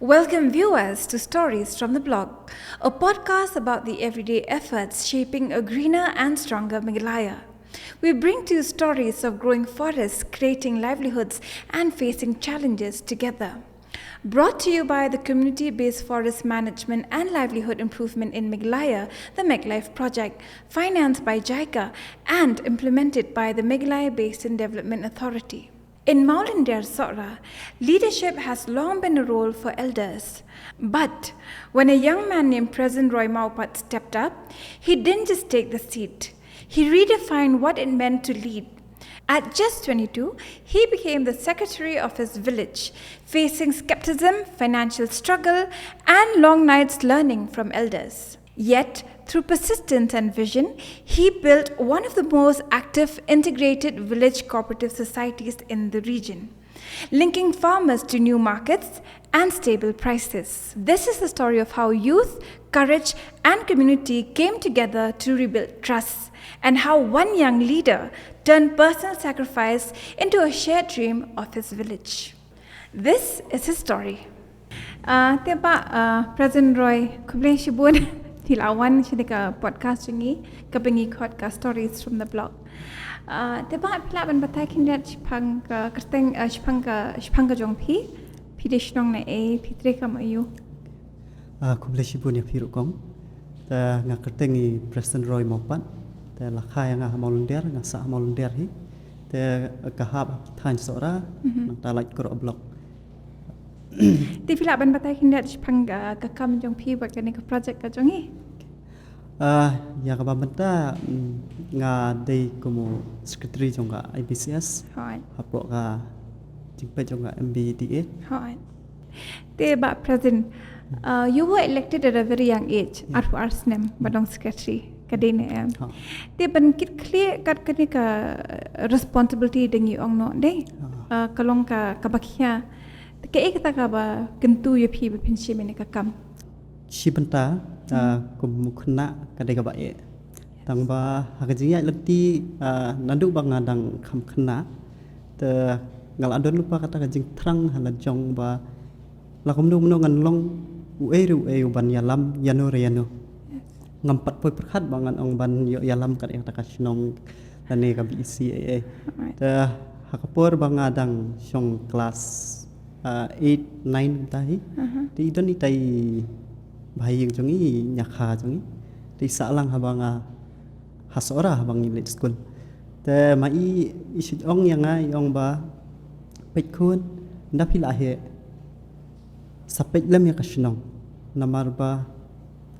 Welcome viewers to Stories from the Blog, a podcast about the everyday efforts shaping a greener and stronger Meghalaya. We bring to you stories of growing forests, creating livelihoods, and facing challenges together. Brought to you by the Community-Based Forest Management and Livelihood Improvement in Meghalaya, the MEGLIFE project, financed by JICA and implemented by the Meghalaya Basin Development Authority. In Maulindar Sora, leadership has long been a role for elders. But when a young man named President Roy Maupat stepped up, he didn't just take the seat. He redefined what it meant to lead. At just 22, he became the secretary of his village, facing skepticism, financial struggle, and long nights learning from elders. Yet, through persistence and vision, he built one of the most active integrated village cooperative societies in the region, linking farmers to new markets and stable prices. This is the story of how youth, courage, and community came together to rebuild trust, and how one young leader turned personal sacrifice into a shared dream of his village. This is his story. President Roy, kublai shibun tilawan shidika podcast ini kebengi podcast Stories from the Blog. Teba pila ban batai kindat shipang kerteng shipang jongpi pidishnong na pitre kam ayu. Kublai shibun ya pirukong. Ta ngakertengi President Roy Maupat. Te lakai ngah Maulindar ngah sa Maulindar hi. Te kahab than sora nang talait kor blog. Ti pila ban batai kindat shipang kakam jongpi buat kani ke project ka jongi. Ya kabamenta nga day como secretary jonga IBCS. Hoi. Hapo ka jingpe jonga MBDA. Hoi. Te ba President, you were elected at a very young age. Arfu arsnem badong secretary kadene. Te ban kit clear kat kani ka responsibility dengi ong no day. Kalong ka kabakia. Ke kata ka ba kentu ye phi pinshi mene ka kam. Shibenta kumukna kadai ka bae. Tang ba hakajiya leti nandu bang ngadang kam kena. Te ngal adon lupa kata kajing terang halajong ba lakum nu ngan long ueru ban yalam yano reyano. Ngampat poi perkhat bangan ong ban yalam kat yang takasnong tane ka BC. Te hakapor bang ngadang syong kelas 8 9 tahi. Ti idon itai bahai yang jongi nyakha jongi ti salang habanga hasora habang ilet school te mai isit ong yang ai ong ba pekhun ndapila he sapet lem ya kasnong namar ba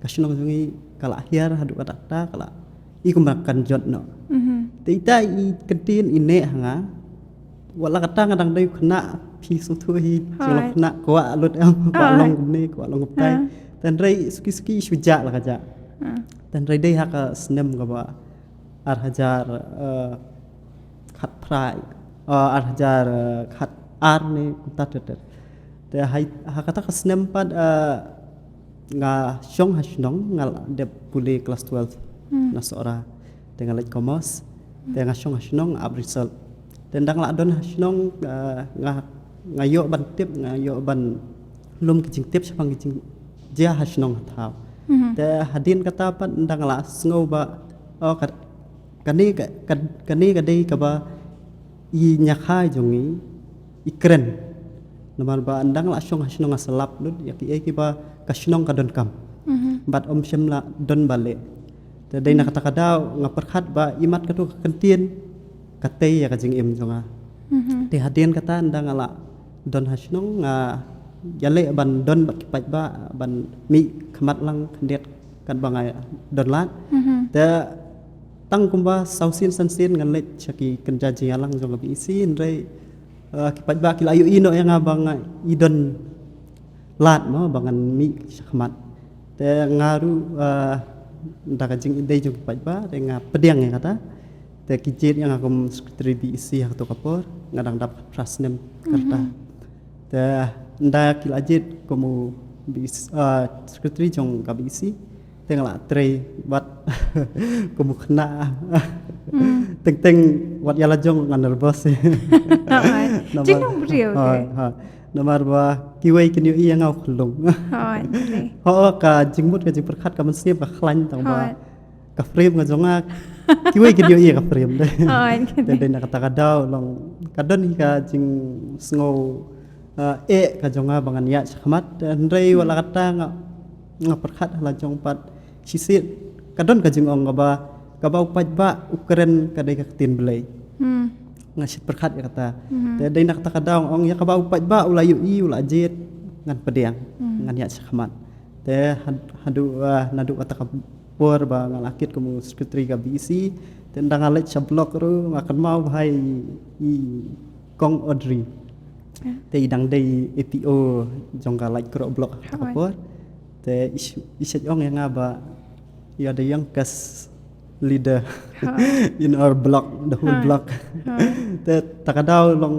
kasnong jongi kala hiar hadu kata kala ikum makan jot no te ita I kentin ine hanga wala kata ngadang dai kena pi sutu hi jolok na ko alut am ko long ne ko long pai dan rai suki suja lah kaja dan rai dai haka snem ka ba hajar khat prai hajar khat ar ne kuta ter de hai haka ta snem pad nga syong hasnong ngal de puli kelas 12 na sora dengan lek komos de nga syong hasnong abrisal dan dang la don hasnong ngayo ban tip ngayo ban lum kicing tip sapang kicing dia hasnong thau te hadin kata pat ndang la sngo ba kani kadai ka ba I nyakha jongi ikren namar ba ndang la syong hasnong asalap lut ya ki ba kasnong ka don kam bat om shemla don bale te dai na kata kadau ngaperkhat ba imat katu kentien katei ya kajing im jonga te hadin kata ndang la don hasnong yale ban don bat kipat ba ban mi khamat lang khandet kan bangai don lat te tang kumba sausin sansin ngan let chaki kenjaji alang jong bi sin re kipat ba kilayu ino yang abang idon lat no bangan mi khamat te ngaru ndaka jing ide jong kipat ba te nga pediang yang kata te kijit yang akum secretary BC hak to kapor ngadang dapat prasnem karta te nda kilajit como secretary jong kabisi tengala tre bat como kena teng wat yala jong ngan nervous Jinong brio namar ba kiwai kinyo iya ngau khulung Hoi. ho ka jingmut ka jing perkhat ka mensiep ka khlan tang ba ka frame nga jonga kiwai kinyo iya ka frame de Hoi. de na kata kadau long kadon hi ka jing sngo ka jonga bangan ya chamat ndrei wala kata nga perkhat la jong pat sisit kadon ka jing ong ka ba upat ba ukren ka dei ka tin belai ngasit perkhat ya kata dei nak kata kadau ong ya ka ba upat ba ulayu i ula jet ngan pediang ngan ya chamat te nadu kata kapur ba ngalakit kamu sekretari ka BC tendang alet sablok ru ngakan mau hai i kong Audrey te idang dei APO jongga like kro blok kapur te iset ong yang aba you are the youngest leader in our block the whole block te takadau long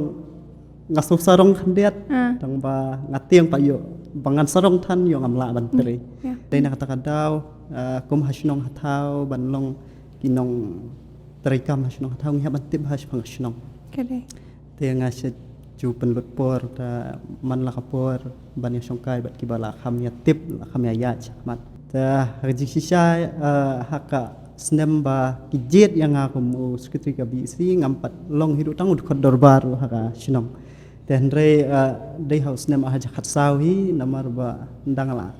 ngasuh sarong khandiat tang ba ngatiang pa yo bangan sarong than yo ngamla ban teri te nak takadau kum hasnong hatau ban long kinong terikam hasnong hatau ngi ban tip has phangasnong Kade. te ngaset chu penlut por ta man la kapor ban ya songkai bat kibala kham ya tip kham ya ya chamat ta haji sisa haka snem ba kijet yang aku mu sekretari ka BC ngampat long hidu tang ud khodor baru haka sinong ten re dei house snem aja khat sawi namar ba ndangala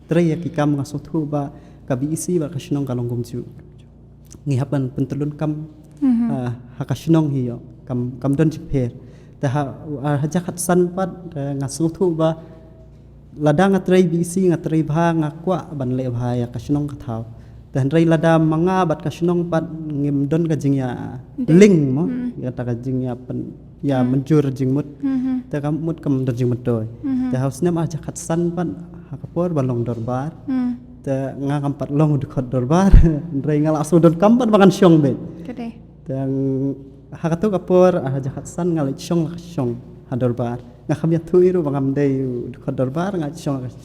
tre ya kikam ngasothu ba ka BC ba ka sinong kalong gumju ngihapan pentelun kam haka sinong hiyo kam don jiper ta haja khat san pat ngasothu ba ladang atrai BC ngatrai bha ngakwa ban le bha ya ka sinong kathau dan rai lada manga bat kasinong pat ngim don ka jingya ling mo ya ta ka jingya pen ya menjur jingmut ta kam mut kam don jingmut doy ta haus nem aja khat san pat hakapor balong dorbar ta nga kam pat long du khot dorbar rai ngala asu don kam pat makan syong be Kade. dan hakatu kapor aja khat san ngala syong hadorbar nga kam ya tu iru bangam dei du khot dorbar nga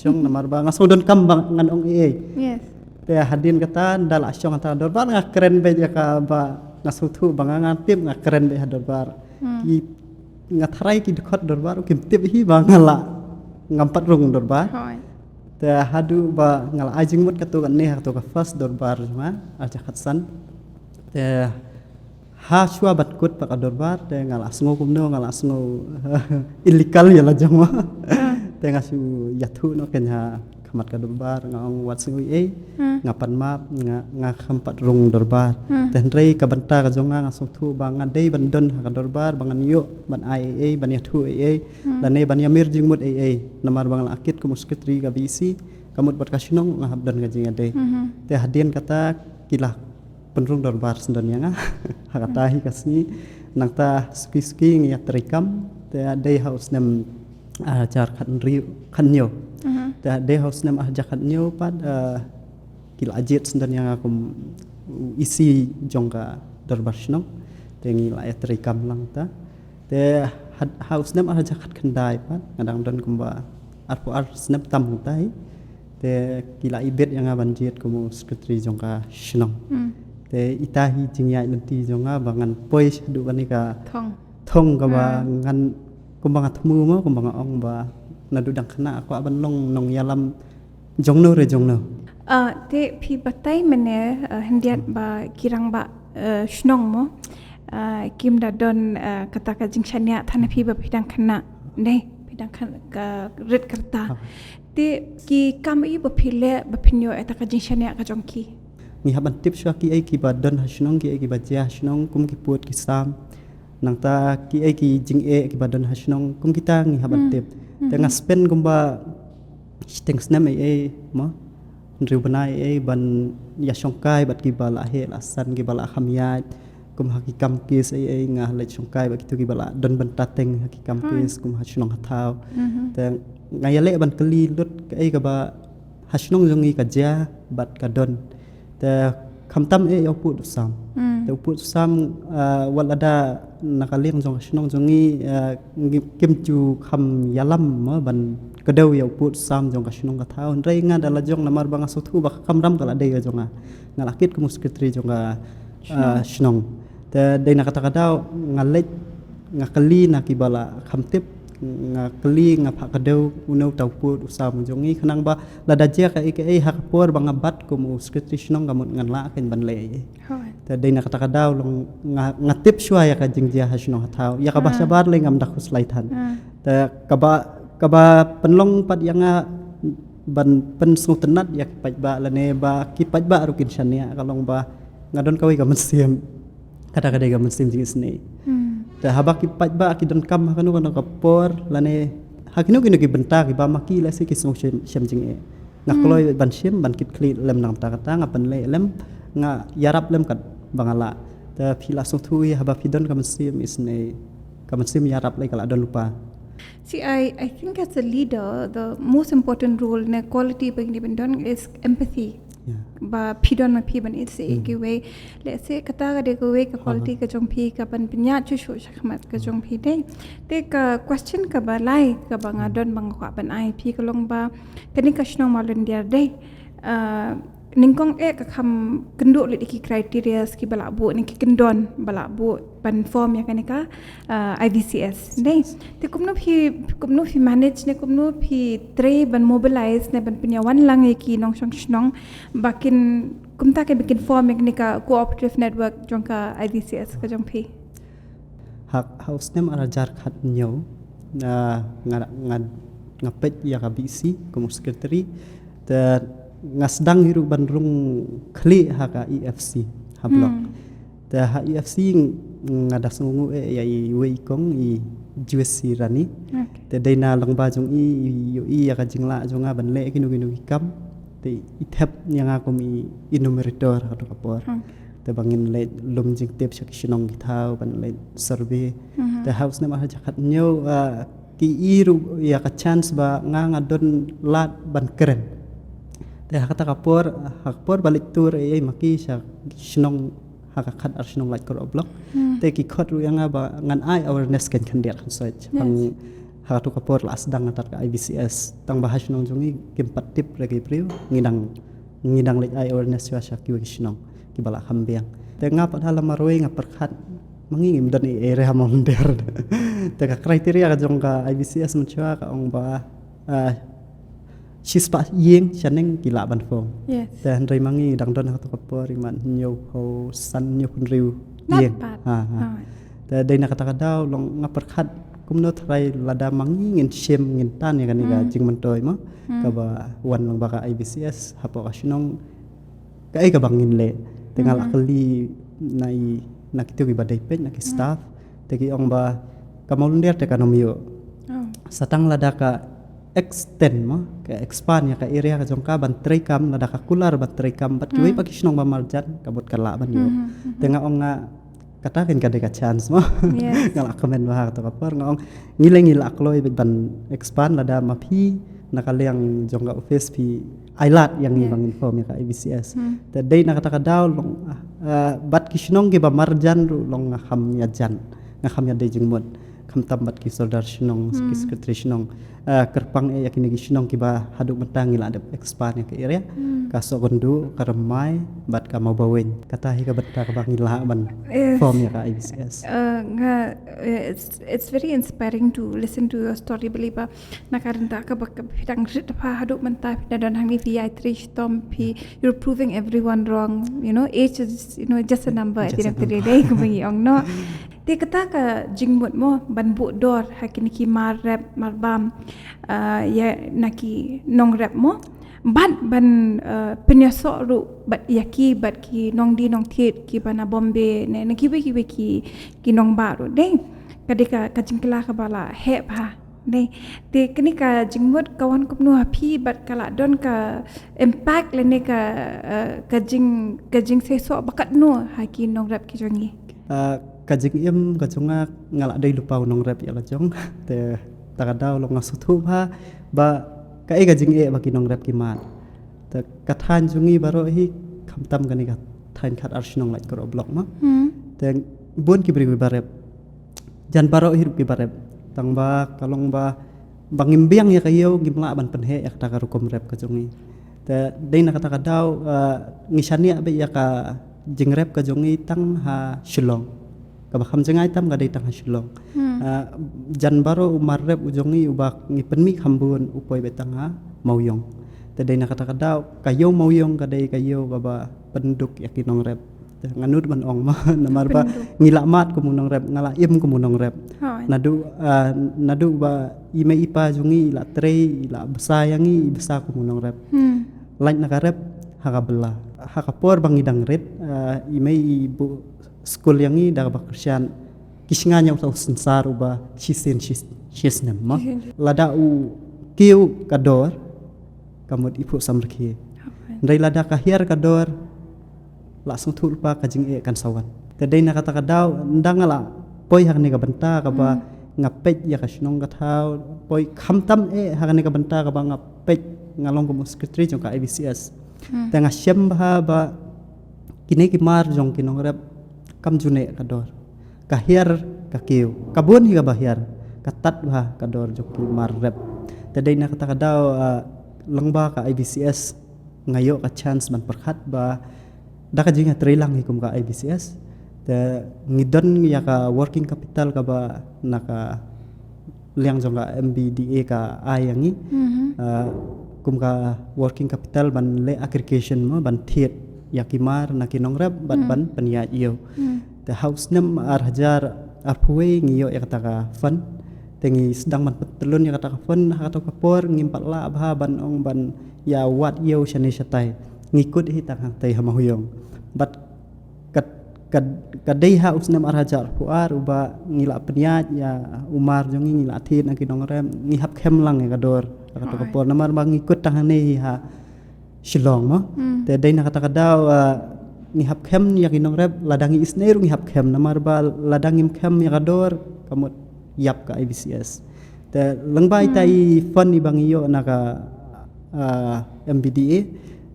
syong namar ba ngasu don kam bang ngan ong Yes. te hadin kata dal asyong kata dorbar nga keren be ka ba nasutu bangangan tip nga keren be dorbar ki nga tharai ki dekhot dorbar kim tip hi ba ngala ngampat rung dorbar Hoi. te hadu ba ngala ajing mut katu kan ne katu ka first dorbar ma aja khatsan te ha shua bat kut pa ka dorbar te ngala asngo kumno ngala asngo illegal ya la jangwa te ngasu yathu no kenya kamat ka dorbar ngong wat singui ngapan map nga khampat rung dorbar ten rei ka banta ka jonga nga sothu bangan dei bandon ka dorbar bangan yo ban IAA ban yathu AA dan ne ban yamir jingmut AA namar bangal akit ku sekretari ka BC kamut bat kasinong nga habdan ka jinga dei te hadien kata kilah penrung dorbar sendon nga hakata hi kasni nangta ski ngi terikam te dei house nem ajar khanyo ta de house nam jakat nyo pad kila ajet sendan yang aku isi jongka dorbar snong tengi la etrikam lang ta te house nam jakat kendai pad ngadang don kumba arpo snap tam tai te kila ibet yang banjit kumu sekretari jongka snong te itahi jingya lenti jonga bangan pois du banika thong ka ba ngan kumbang atmu mo kumbang ong ba nadudang kena aku aban long nong yalam jongno re jongno Te pi batai mene hendiat ba kirang ba shnong mo kim da don kata ka jingshania thana pi ba pidang kena ne pidang ka red karta te ki kam i ba phile ba phinyo eta ka jingshania ka jongki mi haban tip swa ki ai ki ba don hasnong ki ai ki ba ja hasnong kum ki put ki sam nang ta ki ai ki jing ki ba don hasnong kum kita ngi haban tip tengah spend kumba steng snam mo riu banai ban ya songkai bat gibala he asan gibala khamyat kum hakikam kis ngah le songkai bat kitu gibala don ban tateng hakikam kis kum hasnong hathau teng ngayale ban keli lut ka ba hasnong jongi ka ja bat ka don te khamtam au pu sam te pu sam walada nakaleng jong hasnong jongi kimchu kham yalam ma ban kedau ya put sam jong kasnong ka thau rei nga dala jong namar banga sothu ba kamram kala dei jonga ngalakit ku sekretari jonga snong te dei na kata kadau ngalet ngakali na kibala khamtip ngakeli ngapak kadau unau tauput usah menjongi kenang ba lada je ka ike hak por bang abat ko mu skritrishnong gamut ngan la kan ban le ta dei nak kata kadau long ngatip shua ya ka jingja hasno hatau ya ka bahasa bar le ngam dakus laitan ta kaba penlong pat yang ban pen sutenat ya paj ba lane ba ki paj ba rukin shania kalong ba ngadon kawi ka mensim kata-kata ga mensim jingis ni ta habak ki paj ba ki don kam kanu kanu kapor lane hakinu kinu ki bentak ki ba maki la se ki song shem jing e ngakloi ban shem ban kit kli lem nang ta kata ngapan le lem nga yarap lem kat bangala ta phila song thu ya habak pidon ka mensim isne ka mensim yarap le kala don lupa. See, I think as a leader, the most important role in a quality pagdibendon is empathy. Ba pidon ma piban it's a way. Let's say kata ka way ka quality ka jong pi ka pan pinya chu shu shakmat ka jong pi dei. Te ka question ka ba lai ka ba ngadon bang kwa pan ai pi ka long ba kani ka shnong malun dia dei. Ningkong ka kham kenduk le ki criteria ki balak bu ni ki kendon balak bu pan form ya kanika IVCS dei te kumno phi manage ne kumno phi tre ban mobilize ne ban punya wan lang ki nong shnong bakin kumta ke bikin form ya kanika cooperative network jongka IVCS ka jong phi hak house nem ara jar khat nyo ngapet ya ka BC como secretary te ngasdang hiru bandrung kli haka EFC hablok ta ha EFC ngada sungu ya i wei kong i JSC rani te daina long ba jong i yo i ya ka jingla jonga ban le kinu kam te i thep nyanga kom i enumerator ha to kapor te bangin le lum jing tep shakishnong ki thau ban le survey te house ne ma jakat nyo ki iru ya ka chance ba nga don lat ban keren kata kapor balik tur maki sya shnong hakakat ar shnong like kor oblok te ki khot ru yang ba ngan ai awareness kan dia kan so pang hatu kapor las dang atar ka IBCS tang bahas shnong jongi kimpat tip regi priu ngidang like ai awareness sya ki shnong ki bala hambiang te ngap dalam maroi ngaperkhat mangingim dan ere hamon der te ka kriteria ka jong ka IBCS menchua ka ong ba shispa yeng chaneng gila ban phong dan rai mangi dang don hatu kapor man nyo ho san nyo kun riu yeng ta dei na kata kadau long ngaperkhat kumno thrai lada mangi ngin shem ngin tan ya kaniga jing mantoi ma ka ba wan long baka IBCS hapo asinong kai ka bangin le tengal akli nai nakitu ki badai pej nak staff te ki ong ba kamolun der te kanomio satang lada ka extend ma ka expand ya ka area ka jongka ban trekam lada ka kular ban trekam bat kiwi pakisnong ba marjan kabut kala ban yo tenga onga katakin ka deka chance ma ngal komen ba to kapar ngong ngileng akloi ban expand lada mapi nakaliang jongka office pi ailat yang bang inform ya ka IBCS te dei nakata ka daw long bat kisnong ge ba marjan ru long ngaham ya jan ngaham ya de jingmut kam tambat ki soldar shnong ki secretary shnong kerpang yakini ki shnong ki ba haduk mentang ila adep expand ya ke area ka so gondu karmai bat ka mau bawen kata hi ka betta ka bang ila ban form ya ka IBCS it's very inspiring to listen to your story beliba nakaranta ka bak pitang rit pa haduk mentah dan hangi vi 3 storm pi you're proving everyone wrong, you know, age is, you know, just a number at the end of the day kumengi ong no te kata ka jingmut mo ban bu dor hakini ki mar rap mar bam ya naki nong rap mo ban penyasok ru bat yaki bat ki nong di nong tit ki bana Bombay ne naki ki nong baru deh kadika kajingkela ka bala he pa deh te kini ka jingmut kawan kupnu happy bat kala don ka impact lene ka jing sesok bakat no haki nong rap ki jongi kajing im kajunga ngalak dei lupa nong rap ya lajong te takadau long ngasutu ba kai kajing bagi nong rap ki mat te kathan jungi baro hi khamtam gani ka thain khat arsinong like kor blok ma te bon ki bri barep jan baro hi ki barep tang ba kalong ba bangim biang ya kayo gimla ban penhe ya ta karukom rap kajungi te dei na kata kadau ngisania be ya ka jing rap kajungi tang ha shilong ka ba kham jangai tam ga dei tang ha shilong jan baro umar rep ujongi ubak ngi penmi khambun upoi betanga mauyong tadai na kata kadau kayo mauyong kadai kayo baba penduk yakinong rep nganut man ong ma namar ba ngila mat kumunong rep ngala im kumunong rep nadu ba ime ipa jungi ila trei ila besayangi besa kumunong rep lain nakarep hakabela hakapor bangidang red ime ibu school yangi daga bakrsian kisnganya utau sensar uba shisnem ma lada u kiu kador kamut ipu samrki ndai lada kahir kador langsung tulpa kajing kan sawan tadai na kata kadau ndangala poi hakne ka benta ka ba ngapet ya kasnong kathau poi khamtam hakne ka benta ka ba ngapet ngalong ko secretary jong ka IBCS tengah syem ba kini kimar jong kinong rep kam june kador kahir kakiu kabun higa bahir katat ba kador jong kimar rep tadai na kata kadau lengba ka IBCS ngayo ka chance man perkhat ba dah kajingnya terilang hikum ka IBCS te ngidon ya ka working capital ka ba naka liang jong ka MBDA ka ayangi kum ka working capital ban le aggregation mo ban thiet yakimar nakinong rep ban paniat iyo te house nem hajar arpuwe ngiyo ya kata ka fund tengi sedang man petelun ya kata ka fund kata kapor ngimpat la abha ban ong ban ya wat iyo shani shatai ngikut hitang hantai hamahuyong bat kadai ha usnam arhajar puar uba ngila peniat ya umar jongi ngila thin akinong rem ngihap khem lang ya kador kata kapor namar bang ngikut tangane ha shilong mo te dai na kata kadau ngihap khem ya kinong rem ladangi isneru ngihap khem namar ba ladangim khem ya kador kamut yap ka IBCS te lengbai tai fund ibang iyo naka MBDA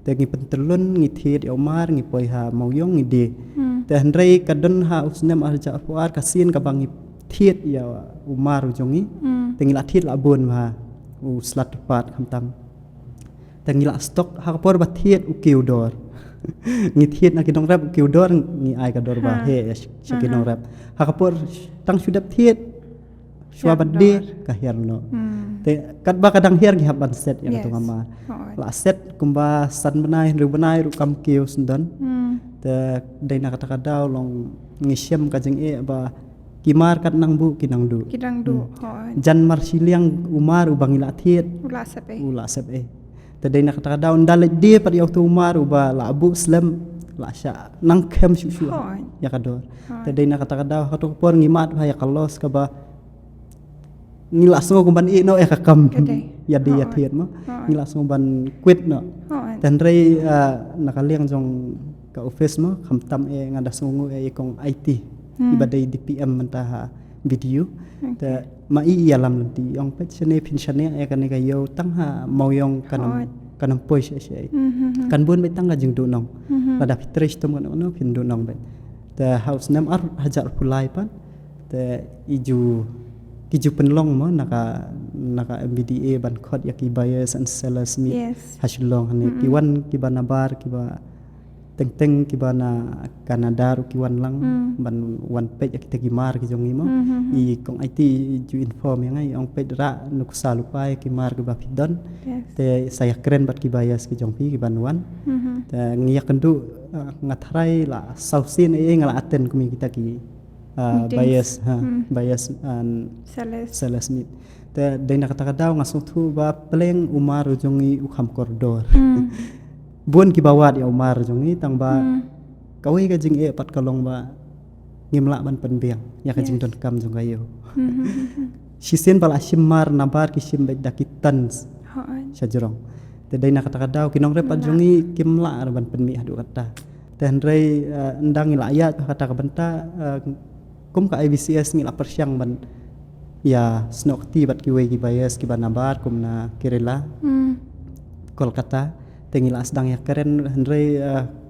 tengi pentelun ngi thiet omar ngi poi ha mauyong ngi de te handrei kadon ha usnem arja puar kasin ka bangi thiet ya umar ujongi tengi la thiet la bon ha u slat pat khamtam tengi la stok ha por ba thiet u kiudor ngi thiet na kinong rap kiudor ngi ai ka dor ba he shakinong rap ha por tang sudap thiet swabade ka herno te kadba kadang her gi haban set yang tu mama la set kumba san benai ru kam kiu sundan te dai na kata kadau long ngisem kajeng ba kimar kat nang bu kinang du jan marsiliang umar ubangila thiet ula sep te dai na kata kadau ndalet dia pad yau tu umar uba la abu slam la sha nang khem shu ya kador te dai na kata kadau hatu por ngimat ha ya kalos ka ba ngilas ngo kumban no kakam ya dia thiet mo ngilas ngo ban quit no dan rei nakaliang jong ka office mo khamtam ngadas ngo kong IT ibadai DPM mentah video te mai ialam nanti ong pechane pinchane kan ka yo tang ha mauyong kanam poi she kan bun be tang jing du nong pada fitres tom kan no pin du nong be te house nam ar hajar pulai pan te iju penlong mo naka MBDA ban khot yaki buyers and sellers meet hasilong hane kiwan kibana bar kiba teng kibana Canada ru kiwan lang ban one page yaki tegimar ki jongi mo I kong IT ju inform yang ai ong page ra nuk salupai kimar ki bapidon te saya keren bat ki buyers ki jongpi ki banwan te ngiyak kendu ngatrai la sausin ngala aten kumi kita ki bias and sellers meet te dai na kata kadau ngasung thu ba pleng umar jongi ukham koridor bun ki bawat ya umar jongi tang ba kawi ka jing pat kalong ba ngimla ban penbiang ya ka jing don kam jong gayo sisen bala simar nabar ki sim bek dakitan sajrong te dai na kata kadau kinong repat jongi kimla ban penmi hadu kata te handrei ndang ila ayat kata ka benta kum ka IBCS ngila persyang ban ya snokti bat kiwe ki bias ki banabar kum na kirela Kolkata tengila sedang ya keren handrei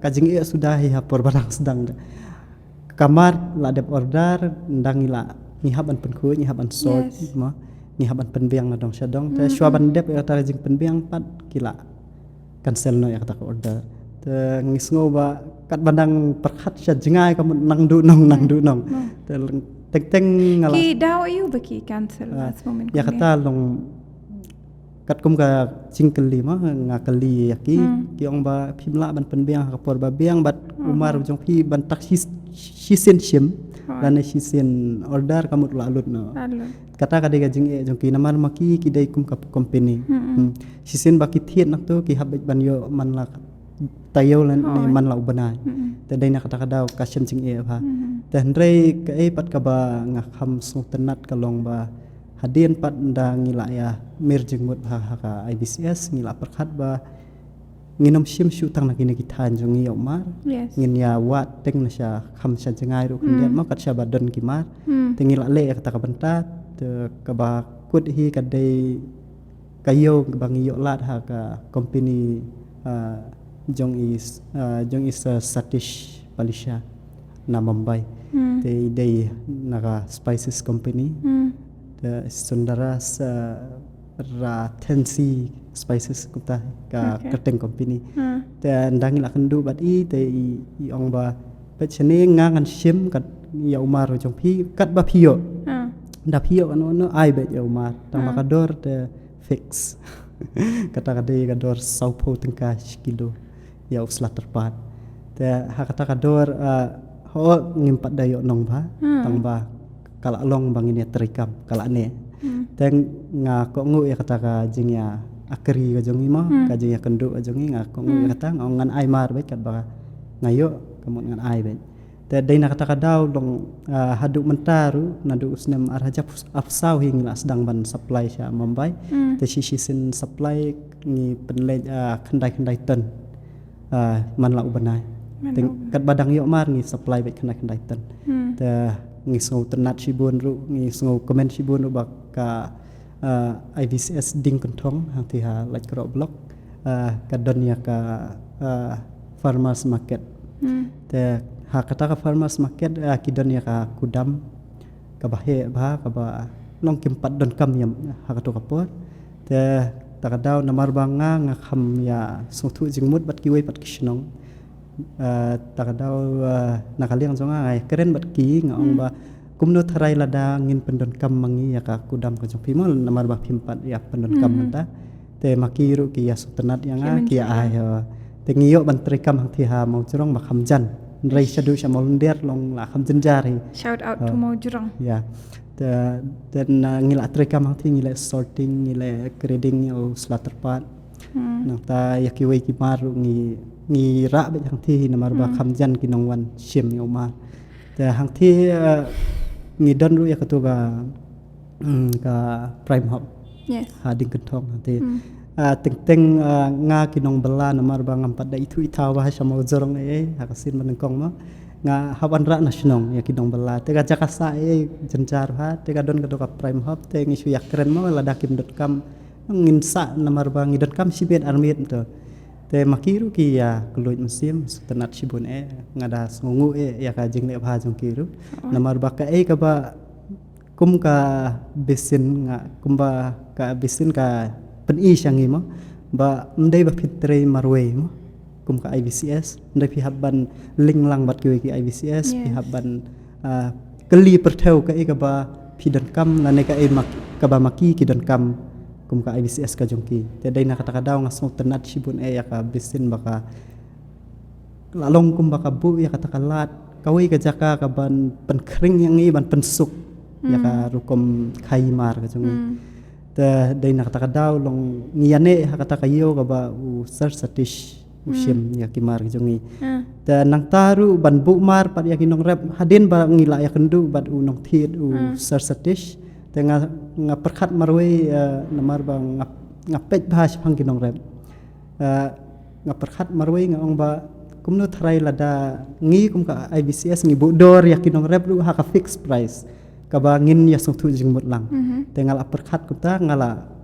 kajing sudah ya por barang sedang kamar la dep order ndang ila ngihaban penku ngihaban sort ma ngihaban penbiang na dong syadong te swaban dep ya ta jing penbiang pat kila cancel no ya kata order te ngisngo ba kat bandang perkhat sya jengai kamu nang du nong te teng ngala Ki daw you baki cancel last moment. ya kata long kat kum ka cingkeli mah ngakeli ya ki ong ba phimla ban penbiang ka por ba biang bat umar jong pi ban tak hisen shim dan hisen order kamut lalut no kata ka dega jing e jong ki namar maki ki dai kum ka company hisen ba ki thiet nak to ki habet ban yo man la tayo lan ne man la ubanai te dai na kata ka daw ka shen jing e ba te hrei ka e pat ka ba ngakham sung tenat ka long ba hadian pat nda ngila ya mir jengmut ha ka IBCS ngila perkhat ba nginom shim shu tang nakini kithan jong ngi omar ngin ya wat teng na sha kham sha jengai ru kundian ma kat sha badan ki mar te ngila le ka ta ka banta te ka ba kut hi ka dei kayo ba ngi yo lat ha ka company jong is Satish Palisha na Mumbai te dei naga spices company the Sundaras Tensi spices kuta ka kerteng company te ndangil akan du bat te i ong ba bet chene ngangan shim kat ya umar jong pi kat ba pio da pio ano ai bet ya umar tang makador te fix kata kade kador saupo tengka kilo ya uslat terpat te ha kata kador ho ngimpat dayo nong ba tang ba kala long bang ini terikam kala ne teng nga ko ngu ya kata ka jing ya akri ka jong imo ka jing ya kendu ka jong nga ko ngu ya kata ngan ai mar bet kat ba ngayo kamu ngan ai bet te dai na kata ka daw long haduk mentaru nadu usnem arhaja afsau hing la sedang ban supply sha Mumbai te sin supply ni penlej khandai ten man la ubanai teng kat badang yo mar ni supply bet khandai ten te ngi sngau tenat shibun ru ngi sngau comment shibun ru baka IBCS ding kontong hang ti ha like ro blok ka dunia ka farmers market te ha kata ka farmers market ki dunia ka kudam ka bahe ba ka ba long kimpat don kam yam ha ka to ka por te takadaw namar banga nga kham ya sungthu jingmut bat ki wei pat kishnong takadaw nakaliang jonga ai keren bat ki nga ong ba kumno tharai lada ngin pendon kam mangi ya ka kudam ka jong pimol namar ba pimpat ya pendon kam ta te makiru ki ya sutenat yang ki ai te ngiyo ban trikam hang thi ha mau jrong ba khamjan rei shadu shamol nder long la khamjan jari shout out to mau jurong ya dan ngila trikam hang thi ngila sorting ngila grading o slaterpat nang ta yakiwei ki maru ngi ra be hang thi namar ba khamjan ki nongwan shim yo ma te hang thi ngi don ru ya ka prime hub hading kentong hang thi teng nga ki nong bela namar ba ngam pada itu itawa sama jorong hakasin menengkong ma nga haban ra nasionong ya ki nong bela te ga jakasa jenjar ha te ga don ka prime hub te ngi su yak keren ma ladakim.com ngin sa namar ba ngi.com sibet armit to te makiru ki ya kluit musim tenat sibun ngada ngungu ya ka jing le bha jong kiru namar ba ka ka ba kum ka besin nga kumba ka besin ka pen syangi mo ba ndai ba fitre marwe mo kum ka IBCS ndai pi habban linglang bat ki IBCS pi habban keli pertheu ka ba pi dan kam la ne ka mak ka ba maki ki dan kam kum ka IBCS ka jongki te dai na kata daw nga song tenat sibun ya ka besin baka lalong kum baka bu ya kata kalat kawi ka jaka ka ban pen kring yang ban pensuk ya ka rukom khaimar ka jong te dai na kata daw long ngiyane ha kata kayo ka ba Satish usim ya kimar ka jongi te nang taru ban bu mar pat ya kinong rep hadin ba ngila ya kendu bat nong thiet Satish te nga perkhat marwe namar bang ngapet bahas phang kinong rep nga perkhat marwe nga ong ba kumno tharai lada ngi kum ka IBCS ngi budor ya kinong rep ru ha ka fixed price ka ba ngin ya sung thu jing mut lang te ngala perkhat kuta ngala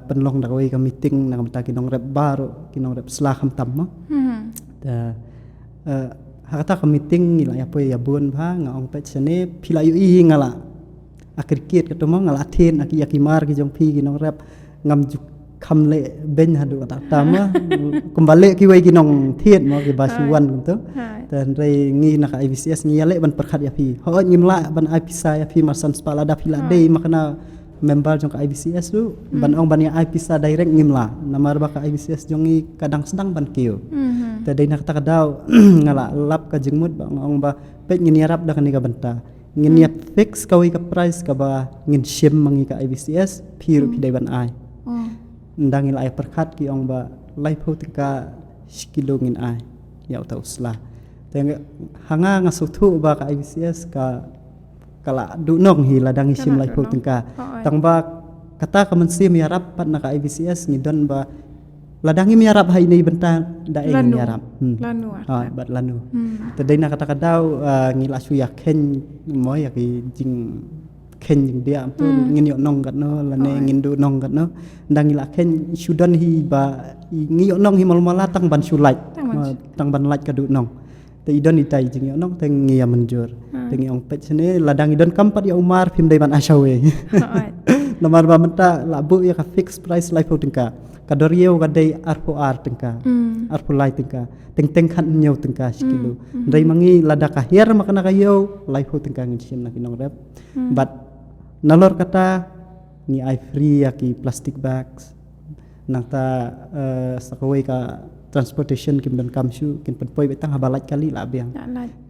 penlong dakwai ka meeting nang mata kinong rep baru kinong rep selaham tam te ha kata ka meeting ngila ya poy ya bun ba nga ong pet sene philayu i ngala akhir-akhir ketemu ngala athen aki yakimar ki jong pi ginong rap ngam juk hamle ben hadu tak tama kembali ki wai kinong thiet mo ki basuan tu dan rei ngi nak IBCS ngi ale ban perkhat ya pi ho ngimla ban IPSA ya pi marsan spala da pila dei makna member jong ka IBCS tu ban ong ban ya IPSA direct ngimla namar ba ka IBCS jong ngi kadang sedang ban kiu ta dei nak tak daw ngala lap ka jengmut ba ong ba pet ngi yarap da kan ni ka banta ngin ya fix ka wi ka price ka ba ngin shim mangi ka IBCS pi ru pi dei ban ai ndangil ai perkhat ki ong ba lai pho tika skilo ngin ai ya ta usla teng hanga ngasuthu ba ka IBCS ka kala du nong hi ladang isim lai pho tika tang ba kata ka mensim ya rap pat na ka IBCS ngidon ba ladang mi yarap hai nei benta da eng mi yarap lanu bat lanu tadai na kata kadau ngila su ya ken mo ya ki jing ken jing dia tu ngin yo nong kat no lane ngin du nong kat no ndang ngila ken sudan hi ba ngi yo nong hi mal malatang ban sulait tang ban lait ka du nong te idon ni tai jing yo nong teng ngi ya menjur teng ong pet sene ladang idon kampat ya umar pim dai ban asawe namar ba menta labu ya ka fix price life tingka kadorieu kadai arpo ar tingka arpo lai tingka teng khan nyau tingka skilo dai mangi lada ka her makana kayo life tingka ngi sim na kinong rep but nalor kata ni I free ya ki plastic bags nangta sakawai ka transportation kim dan kamshu kin penpoi betang habalat kali la biang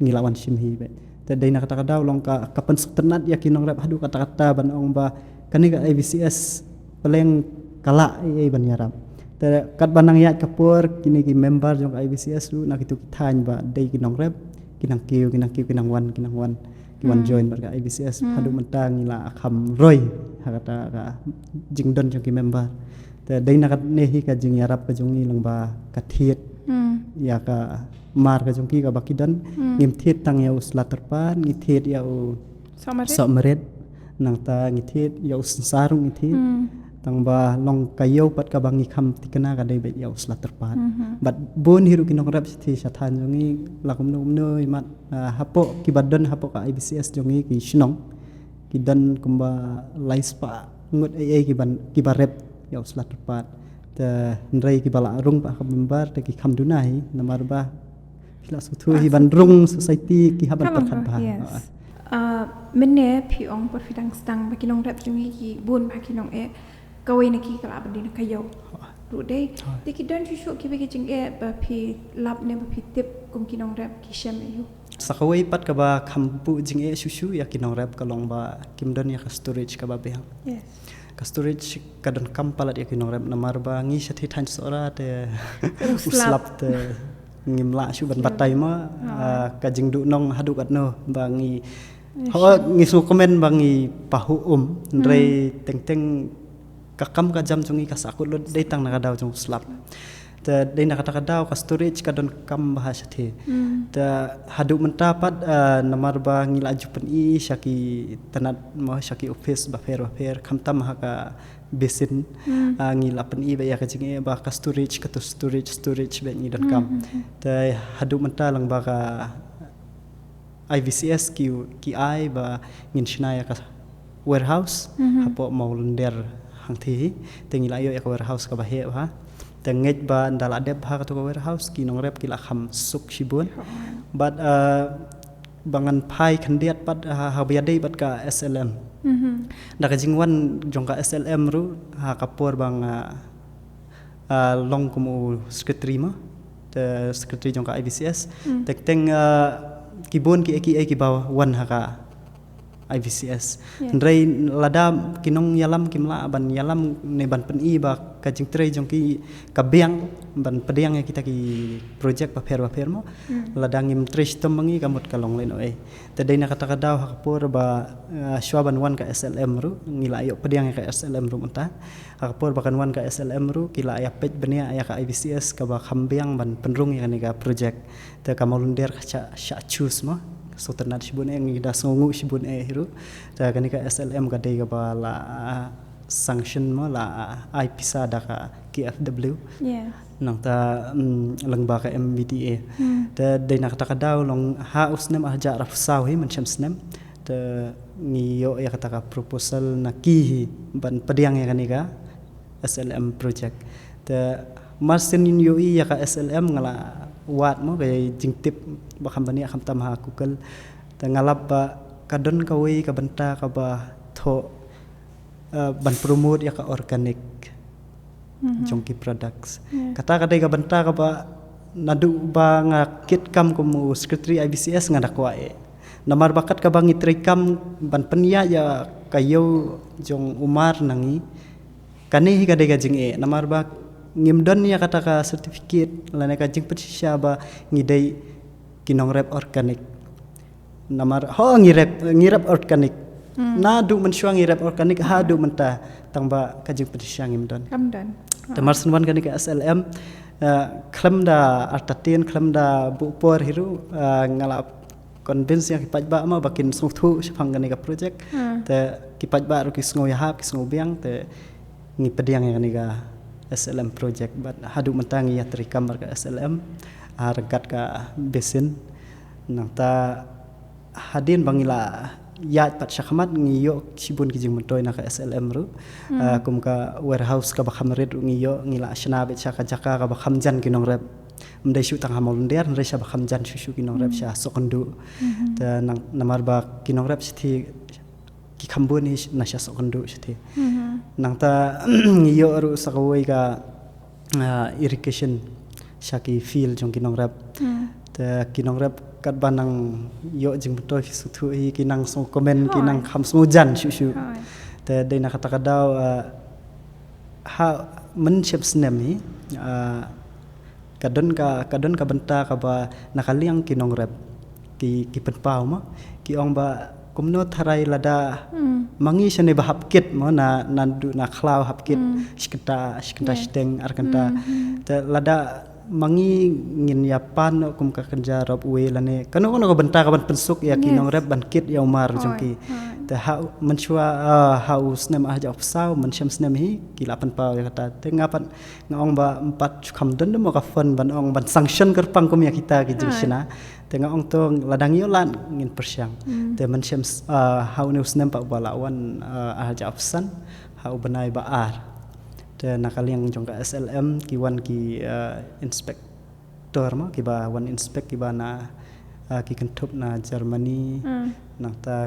ngilawan sim hi be tadai na kata kadaw long ka kapan suktenat ya kinong rep hadu kata-kata ban ong ba kani ka IBCS paling kala ai ban yarap te kat banang ya kapur kini ki member jong IBCS lu nak itu kithan ba dei kinong rep kinang kiu kinang wan ki wan join bar ka IBCS hadu mentang ila kham roy kata ka jingdon jong ki member te dei nak ne hi ka jing yarap ka jong ilang ba kathiet ya ka mar ka jong ki ka bakidan ngim thiet tang ya usla terpan ngi thiet ya u someret nang ta ngi thiet ya usarung ngi thiet tang ba long kayo pat ka bangi kham tikana ka dei bet ya usla terpan but bon hiru kinong rap thi sathan jongi lakum no mat hapo ki badon hapo ka IBCS jongi ki shnong ki dan kumba laispa ngut ai ki barep ya usla terpat te ndrei ki bala rung pa ka member te ki kham dunai namar ba hila suthu hi ban rung society ki haban perkhat ba menne pi ong por fidang stang ba kinong rap jongi ki bon ba kinong kawai naki kala abadi na kayo rude tiki don shu ki bege jing ba pi lab ne ba pi tip kum kinong rap ki shem yu sakawai pat ka ba khampu jing shushu ya kinong rap kalong ba kim don ya ka storage ka ba behang yes ka storage ka don kam palat ya kinong rap namar ba ngi sathi than sora te uslap te ngimla shu ban batai ma ka jing du nong hadu kat no ba ngi ho ngi su komen ba ngi pahu ndrei teng kakam ka jam chungi ka sakut lo dei tang na daw chung slap ta dei na kata daw ka storage ka don kam bahasa the ta hadu mentapat namar ba ngila jupen I syaki tanat mo syaki office ba fair kham tam ha ka besin ngila pen I ba ya ka jinge ba ka storage ka to storage be ngi don kam ta hadu menta lang ba ka IBCS ki ai ba ngin shnaya ka warehouse hapo maulunder hang thi tengila yo ya warehouse ka bahe ha tenget ba ndala deb ha ka to warehouse ki nong rep ki la kham suk shibun but bangan pai khandiat pat ha biadei bat ka SLM da ka jingwan jong ka SLM ru ha kapur bang long kumu secretary ma the secretary jong ka IBCS teng kibon ki ba wan ha ka IBCS ndrei lada kinong yalam kimla ban yalam ne ban pen I ba ka jing trei jong ki ka biang ban pediang ya kita ki project ba fer mo lada ngim tres temangi kamut kalong len oi tadai na kata kadaw hakpur ba shwaban wan ka SLM ru ngila ayo pediang ka SLM ru menta hakpur bakan wan ka SLM ru kila ya pej benia ya ka IBCS ka ba khambiang ban penrung ya ka project te ka malunder cha choose mo so ternat shibun ngi da songu shibun hiru ta kanika SLM ka dei ka bala sanction mo la IPSA da ka KFW nang ta lang ba ka MBDA ta dei na kata daw long ha usnem ahja rafsaw hi manchem snem ta ngi yo ya kata ka proposal na ki ban pediang ya kanika SLM project te marsin yoi ya ka SLM ngala wat mo kay jingtip ba company akam tamha Google te ngalap ba kadon ka wei ka benta ka ba tho ban promote ya ka organic jongki products kata kadai ka benta ka ba nadu ba nga kit kam ko mu secretary IBCS nga dakwa namar bakat ka bang itrikam ban penya ya kayo jong umar nangi kani kadai ka jing namar ba ngimdon ya kata ka certificate lana ka jing petisya ba ngidai kinong rep organic namar ho ngirep organic na du mensyuang ngirep organic ha du menta tangba ka jing petisya ngimdon Kamdan. tamar sunwan kani ka SLM klem da artatin klem da bupor hiru ngala convince yang kipaj ba ma bakin sungthu sepang kani ka project te kipaj ba ru kisngo ya hap kisngo biang te ngi pediang yang kani ka SLM project but hadu mentangi ya terikam ka SLM regat ka besin nang ta hadin bangila ya pat syakmat ngiyo sibun kijing mentoy na ka SLM ru kum ka warehouse ka bakhamred ngiyo ngila asna be chaka jaka ka bakhamjan kinong rep mdai shu tang hamol nder ndai sha bakhamjan shu kinong rep sha sokondu ta nang namar ba kinong rep sithi ki khambuni na sha sokondu sithi nang ta ngiyo ru sakawai ka irrigation shaki field jong kinong rep ta kinong rep kat banang yo jing betul sutu hi kinang so komen kinang kham smujan shu ta dei na kata kadau ha men shep snem hi kadon ka benta ka ba nakaliang kinong rep ki penpau ma ki ong ba kumno tharai lada mangi shane ba hapkit mo na khlau hapkit skita steng arkanta ta lada mangi ngin yapan kum ka kerja rob we lane kanu ko benta ka ban pensuk ya kinong rep ban kit ya umar jongki ta ha menchua ha usnem aja opsau mensyam snem hi kila pan pau ya kata te ngapan ngong ba 4 kham den mo ka fon ban ong ban sanction kerpang kum ya kita ki jisna te ngong to ladang yo lan ngin persyang te mensyam ha usnem pa balawan aja opsan ha benai ba ar te nakaliang jong ka SLM kiwan ki inspector ma ki ba wan inspect ki ba na ki kentup na Germany nang ta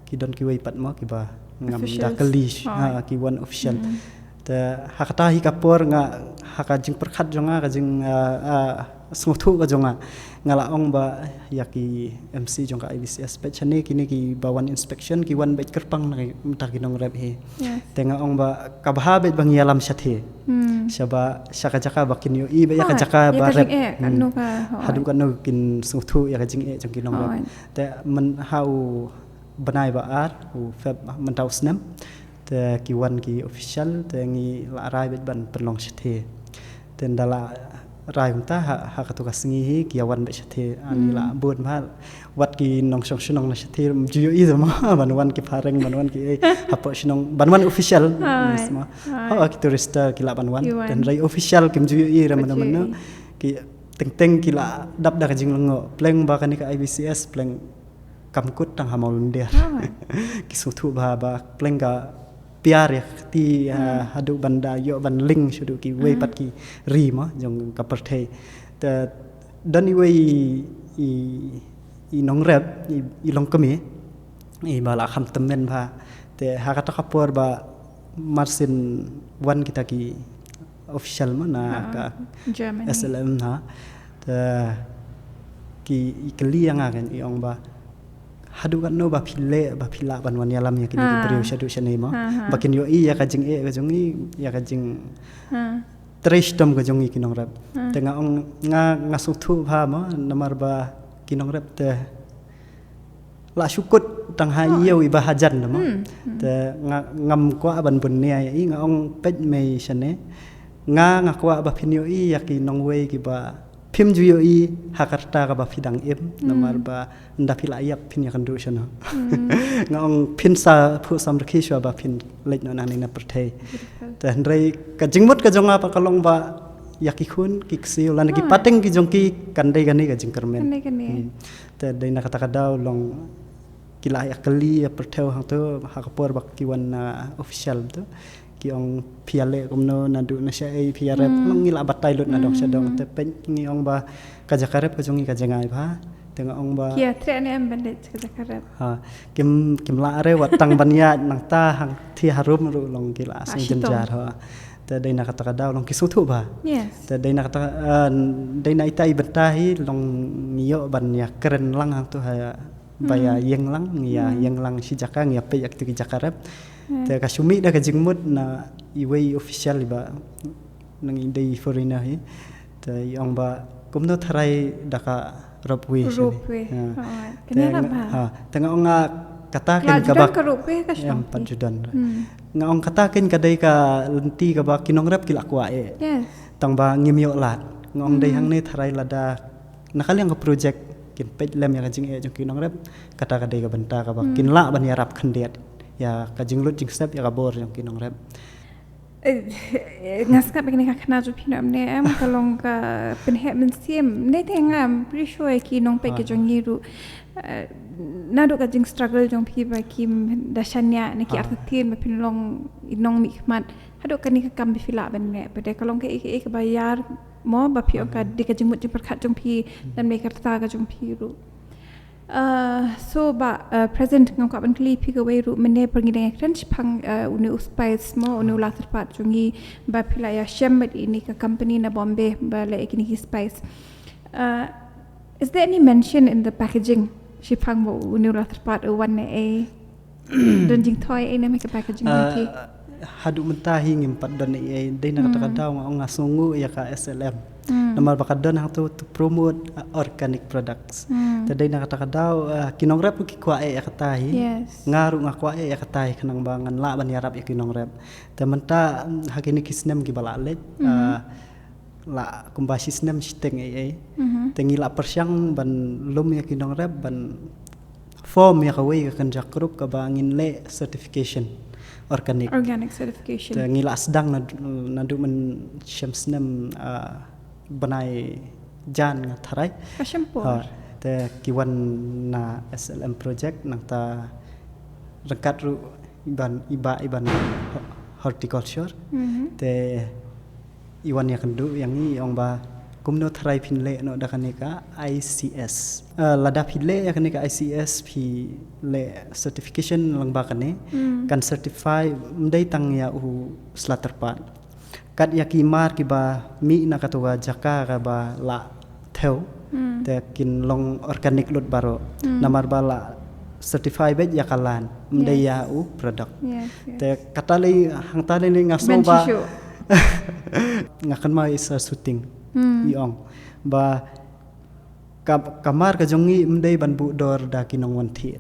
ki don ki wei pat ma ki ba ngam da kalish ki wan official te hakata hi kapor nga haka jing perkhat jonga ka jing smuthu ka jonga ngala ong ba yaki MC jong ka IBCS pechane kini ki bawan inspection ki wan bet kerpang na mta kinong rep he tenga ong ba kabha bet bang yalam sathe saba saka jaka bakin yo i ba yaka jaka ba rep hadu kan no kin smuthu ya jing jong kinong rep te man hau banai ba ar u feb mentau snam te ki wan ki official te ngi la rai bet ban perlong sathe ten dala rai hunta ha ka to kasingi hi ki awan be sathe ani la bon mal wat ki nong song sunong na sathe juyo i ma banwan ki phareng banwan ki hapo sunong banwan official ma ha ki tourista ki la banwan dan rai official kim juyo i ra mana ki teng ki la dap da jing lengo pleng ba kan ka IBCS pleng kamkut tang hamol ndia ki suthu ba pleng ka piar ya ti hadu banda yo ban ling sudu ki wei pat ki ri ma jong ka perthei ta dani wei i nong rep i long kami i bala kham temen ba te ha ka kapor ba marsin wan kita ki official ma na ka Germany SLM na ta ki ikli yang akan i ong ba hadu kan no ba phila ban wan yalam ya kini beriu shadu shane ma bakin yo i ya ka jing ka jong i ya ka jing trestom ka jong i kinong rap tenga ong nga suthu bha ma namar ba kinong rap te la syukut tang ha yeu i bahajan ma te ngam kwa ban bun ne i nga ong pej me shane nga kwa ba phin yo i ya ki nong wei ki ba phim ju yo i hakarta ka ba phidang em namar ba nda phila yap phin ya kan du shana ngong phin sa phu sam rakhi shwa ba phin lek no nani na perthei ta ndrei ka jingmut ka jonga pa kalong ba yaki khun ki ksi lan ki pateng ki jongki kandai gani ka jingkermen ta dei na kata kadau long kila ya kali ya pertheu hang tu hakapor bak ki wan official tu ki ong piale kumno nadu na sya ai piarep long ngila batai lut na dong sya dong te pen ngi ong ba kajakarep ka jongi kajangai ba tengah ong ba kia tre ne am bandit kajakarep kim la are watang banya nang ta hang thi harum ru long kila asing jenjar ha te dai na kata kadau long kisutu ba yes te dai na kata dai na itai betahi long ngiyo banya keren lang hang tu ha baya yeng lang si jaka ngia pe yak tu jakarep te kasumi da ka jingmut na iwei official ba nang indai foreigner hi te yong ba kumno tharai daka ropwe kenapa ba tengah onga katakin ka ba ropwe ka yang pajudan nga ong katakin kadai ka lenti ka ba kinong rep kila kwa yes tang ba ngimyo lat ngong dai hang ne tharai lada nakali ang ka project kin pet lem ya kajing jong kinong rep kata kadai ka benta ka ba kin la ban ya rap khandet ya kajing lut jing step ya ka bor jong kinong rep ngaska begini ka khna jo pinam ne am kalong ka penhe men sim ne tengam pretty sure ki nong pe ke jong yiru na do ka jing struggle jong pi ba kim dashanya ne ki artin ma pinlong inong mi khmat hado ka ni ka kam bi fila ben ne pe de kalong ke ek bayar mo ba pi ka de ka jing mut jing perkhat jong pi dan me ka ta ka jong pi ru so ba present ngam ka ban kli pi ka we ru mene pergi dengan crunch pang unu spice mo unu la terpat jungi ba pila ya shemet ini ka company na Bombay ba la ikini spice is there any mention in the packaging shi pang mo unu la terpat one a don jing toy na make packaging nanti hadu mentahi ngimpat don dai na kata kadau ngong ngasungu ya ka SLM namal bakadon hang to promote organic products tadai na kata kadau kinong rep ki kwa ya katahi ngaru ngakwa ya katahi kanang bangan la ban yarap ya kinong rep te menta hakini kisnem ki balale la kumbasi snem siteng tengi la persyang ban lum ya kinong rep ban form ya kawai ka kanjak grup ka bangin le certification organic certification te ngila sedang nadu men syamsnem banai jan tharai kasempor te kiwan na SLM project nang ta rekat ru iban horticulture te iwan ya kendu yang ni ong ba kumno tharai pinle no dakanika ICS lada pinle ya kanika ICS pi le certification lang ba kane kan certify mdai tang ya slaterpat kat ya kimar ki ba mi na katuwa jaka ka ba la theo te kin long organic lut baro namar ba la certify bet ya kalan mdai ya product te katali hang tali ni ngaso ba ngakan ma is shooting iong ba kamar ka jongi mdai ban bu dor da kinong wanthi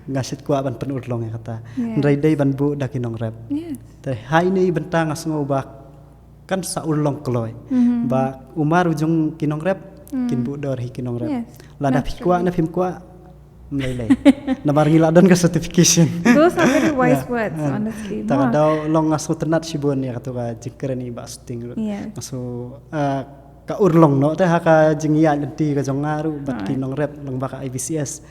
ngasit kwa ban penur long ya kata ndai dai ban bu da kinong rep te hai ni bentang asngo ba kan sa ulong kloy ba umar ujung kinong rep kin bu dor hi kinong rep lada pikwa na pim kwa mlele nabar ngila don ka certification those are very wise words honestly ta daw long aso tenat sibon ya katu ka jikren ni ba sting aso ka urlong no te ha ka jingya lenti ka jongaru bat kinong rep long ba ka IBCS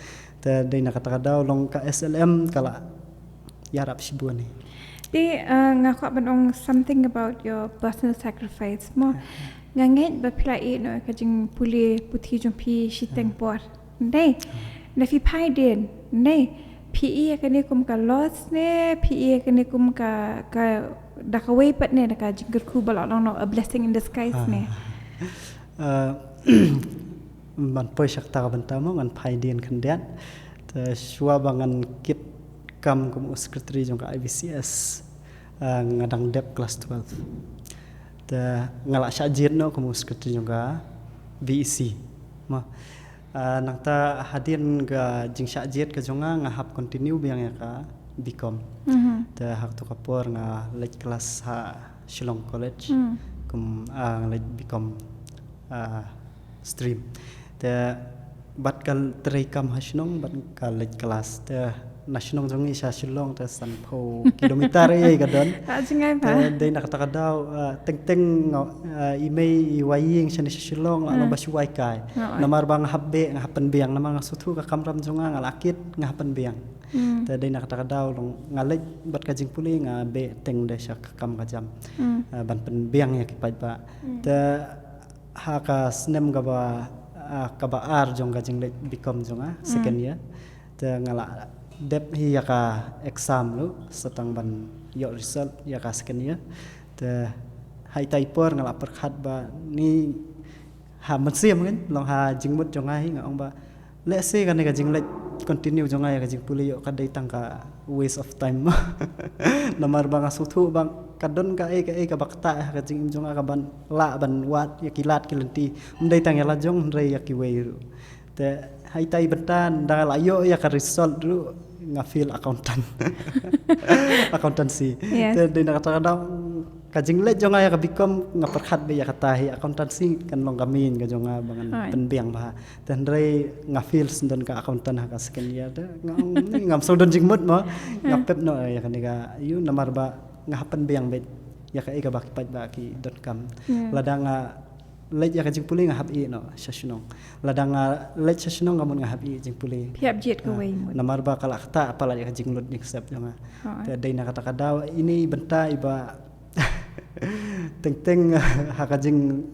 te dai na kata daw long ka SLM kala yarap sibon ni di ngakak benong something about your personal sacrifice mo nganget ba pila no ka jing puli puthi jompi shiteng por dai na fi pai den nei PE ka ni kum ka loss ne PE ka ni kum ka da ka wei pat ne da ka jingir ku bala no a blessing in disguise ne man poi shakta ka bantamo ngan pai den kandian te shua bangan kit kam kum secretary jong ka IBCS ngadang dep kelas 12 te ngala syajir no kum secretary jong ka BEC ma nang ta hadin ga jing syajir ka jonga ngahap continue biang ya ka Bcom te hak tu kapor nga lek kelas ha Shillong College kum lek Bcom stream te bat kal terekam hasnong bat kal lek kelas te nasional jongi sya Shillong te sanpo kilometer gadon Jingai pa. dai nak takadaw teng imei iwaying sya Shillong ano ba shuwai kai namar bang habbe ngahapan biang namang sutu ka kamram jonga ngalakit ngahapan biang te dai nak takadaw long ngalej bat kajing puli ngabe teng de sya kam kajam ban pen biang ya kipai ba te haka snem gaba kabaar jong kajing lej bikom jonga second year te ngala dep hi yaka exam lu setang ban yo result yaka second year te hai tai por ngala perkhat ba ni ha mensiam kan long ha jingmut jonga hi ngong ba let's say kan ka jinglek continue jonga ya ka jing puli yo kadai tangka waste of time namar bang asuthu bang kadon ka ka bakta ka jing jonga ka ban la ban wat ya kilat kilenti undai tang ya la jong ndai ya ki weiru te hai tai bentan da la yo ya ka result ru ngafil accountant accountancy te dai nak kata kajing le jonga ya ka bikom ngaperkhat be ya kata hi accountancy kan long gamin ka jonga bangan penbiang ba dan rei ngafil sendon ka accountant ha ka second year de ngam sodon jingmut ma ngapep no ya kan ga yu namar ba ngahapan biang be ya ka ega baki pat ba ki.com ladang lej ya ka jing puli ngahap i no syasunong ladang lej syasunong ngamun ngahap i jing puli Piap jet ka way mo. namar ba kala kata apala ya ka jing lut nik sep jonga te dai nak kata kadaw ini benta iba teng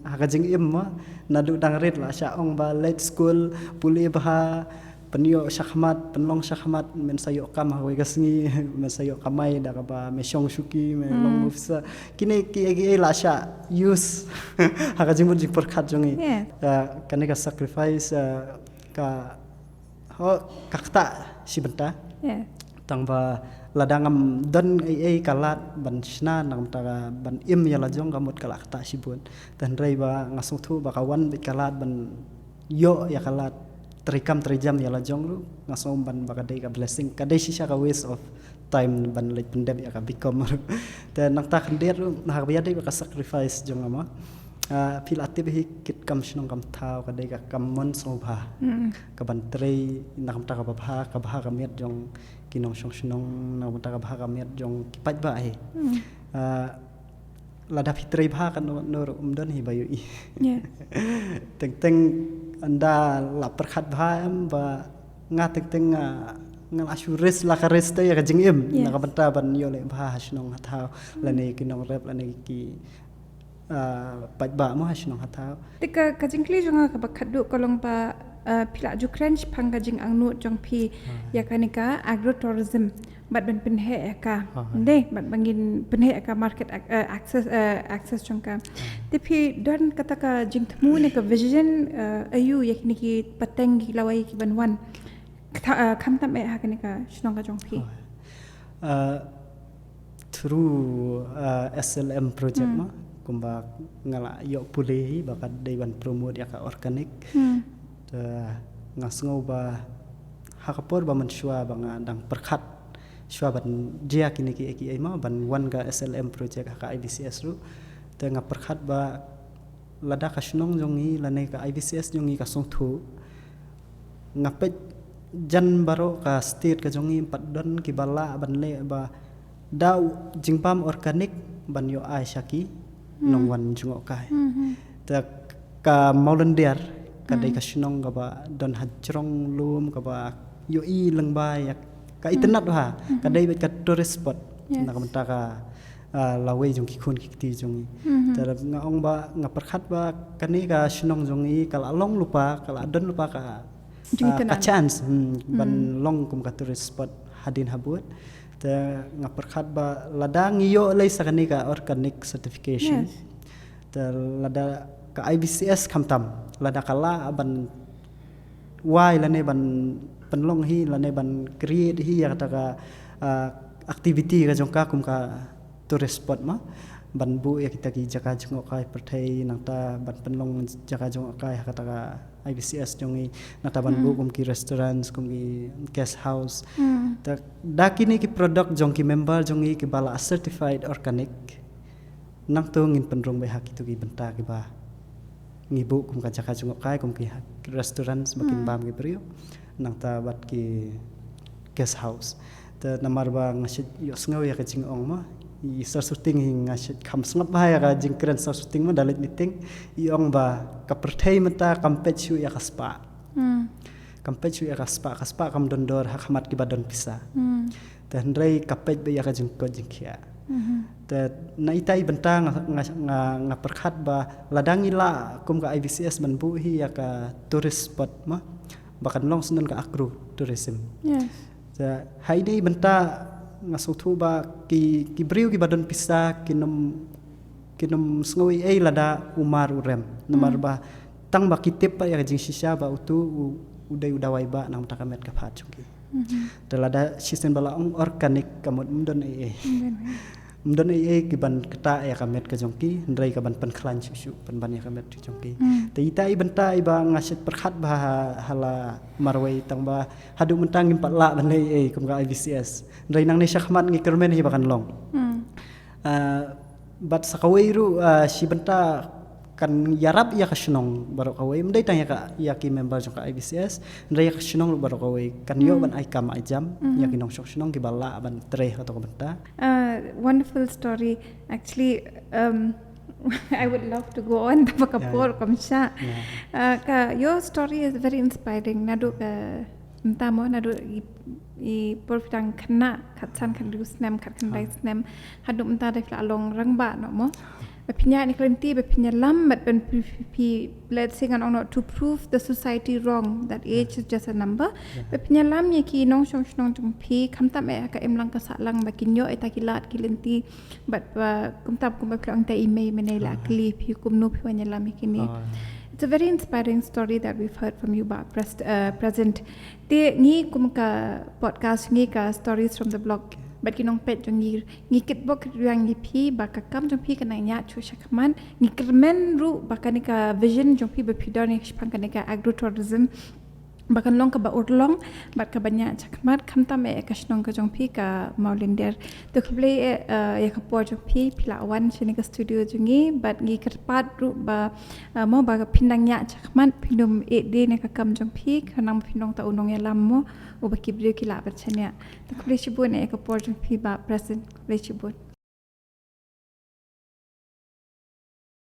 hakajing imma nadu dangrit la syaong ba late school puli bah penyo syahmat penlong syahmat men sayo kam hawe gasngi men sayo kamai da ba mesyong syuki men long ufsa kini ki la sya use hakajing mun jik perkhat jongi kan ka sacrifice ka ho kakta sibenta tang ba ladangam dan ai kalat ban sna nang tara ban im ya lajong gamut kalak ta sibun dan rei ba ngasung thu ba kawan bi kalat ban yo ya kalat terikam terijam ya lajong lu ngasong ban ba kadai ka blessing kadai sisa ka waste of time ban lej pendem ya ka bikom dan nang ta khandir nah ba dai ka sacrifice jong ama pil atib hi kit kam shnong kam thau kadai ka kam mon sobha ka ban trei nakam ta ka ba ka met jong kinong shnong na mata ka bha met jong kipat ba he lada fitrei bha kan no umdon hi bayu i teng anda la perkhat bha am ba nga teng ngal asures la kares te ya jing im na ka banta ban yo le bha shnong hathau la ne kinong rep la ne ki pat ba mo shnong hathau tika kajing kli jonga ka bakhat du kolong pa pila ju crunch phang kajing angnu jong phi yakanika agrotourism bat ban penhe ka de bat bangin penhe ka market access jongka te phi don kata ka jing thmu ne ka vision ayu yakniki pateng gi lawai ki banwan kham tam e hakanika shnong ka jong phi through SLM project ma kumba ngala yo puli bakat dai ban promote ya ka organic ngasngau ba hakapor ba mensyua banga dang perkhat syua ban dia kini ki ai ma ban wan ga SLM project ka IBCS ru te nga perkhat ba lada ka shnong jongi lane ka IBCS jongi ka song thu ngapet jan baro ka state ka jongi padon ki bala ban le ba daw jingpam organic ban yo ai syaki nong wan jungo kai te ka maulendiar kadai ka shnong ka ba don hajrong lum ka ba yo i lang ba ya ka internet ha kadai ka tourist spot na ka menta ka lawe jong ki khun ki ti jong tar nga ong ba nga perkhat ba kani ka shnong jong i kala long lupa kala don lupa ka chance ban long kum ka tourist spot hadin habut te nga perkhat ba ladang yo lay sa kani ka organic certification te lada ka IBCS kamtam lada kala ban wai lane ban penlong hi lane ban create hi ya kata ka activity ka jongka kum ka tourist spot ma ban bu ya kita ki jaka jongok kai perthai nangta ban penlong jaka jongok kai kata ka IBCS jongi nata ban bu kum ki restaurants kum ki guest house ta dakini ki product jong ki member jongi ki bala certified organic nang tu ngin penrong be hak itu ki benta ki ba ngibu kum ka jaka jongok kai kum ki restaurants makin bam ki priyo nang ta bat ki guest house te namar ba ngasit yo sngaw ya ka jing ong ma I sar shooting hi ngasit kham snap ba ya ka jing kren sar shooting ma dalit meeting I ong ba ka perthai mata kampet chu ya ka spa kampet chu ya ka spa kam dondor ha khamat ki badon pisa te hendrai kapet ba ya ka jing ko jing khia te na itai bentang nga perkhat ba ladangila kum ka IVCS man bu hi ya ka tourist spot ma bakan long sunan ka akru tourism Yes. te hai dei benta nga sothu ba ki briu ki badon pisa kinom sngowi ei lada umar urem namar ba tang ba kitip pa ya jing shisha ba utu udai udawai ba nang takamet ka phat chungki te lada sisen bala ong organic kamot mdon ei mdon ei ki ban kata ya kamet ka jongki ndrai ka ban pan khlan shu pan ban ya kamet jongki te itai benta iba ngasit perkhat ba hala marwai tang ba hadu mentang impat la ban ei kum ka IVCS ndrai nang ne syakmat ngi kermen hi bakan long bat sakawairu si benta kan yarap ya kasnong baru kawai mendai tanya ka ya ki member jong ka IVCS ndai ya kasnong baru kawai kan yo ban aikam ajam ya ki nong sok snong ki bala ban tre atau ka benta Wonderful story. Actually, I would love to go on the Bakapur Kamsha. Your story is very inspiring. Nadu Ntamo nadu I porfitang kana katsan kan lu snem kan dai snem hadu mta dai fla long rangba no mo. Bepinya ni klenti bepinya lam but ben let's say kan ono to prove the society wrong that age is just a number. Bepinya lam ye ki nong shong shong tung pi kamta me ka emlang ka salang bakinyo eta kilat kilenti but kumtab kum beplang ta email menela clip yu kum no pi wanya lam kini. It's a very inspiring story that we've heard from you about present. Te ngi kum ka podcast ngi ka stories from the blog. But kinong pet jong ngi kit bok yang ngi pi baka kam jong pi kana nya chu shakaman ngi kermen ru baka ni ka vision jong pi bepidon ni spang kana ka agrotourism bakan long ka ba urlong bat ka banya chakmat khamta me ka shnong ka jong pi ka maulinder to kble ya ka por jong pi pila wan chini ka studio jungi bat ngi kerpat ru ba mo ba ka pindang nya chakmat pindum e de ne ka kam jong pi kanang pindong ta unong ya lam mo o ba kibri ki la ba chanya to kble chibun e ka por jong pi ba present kble chibun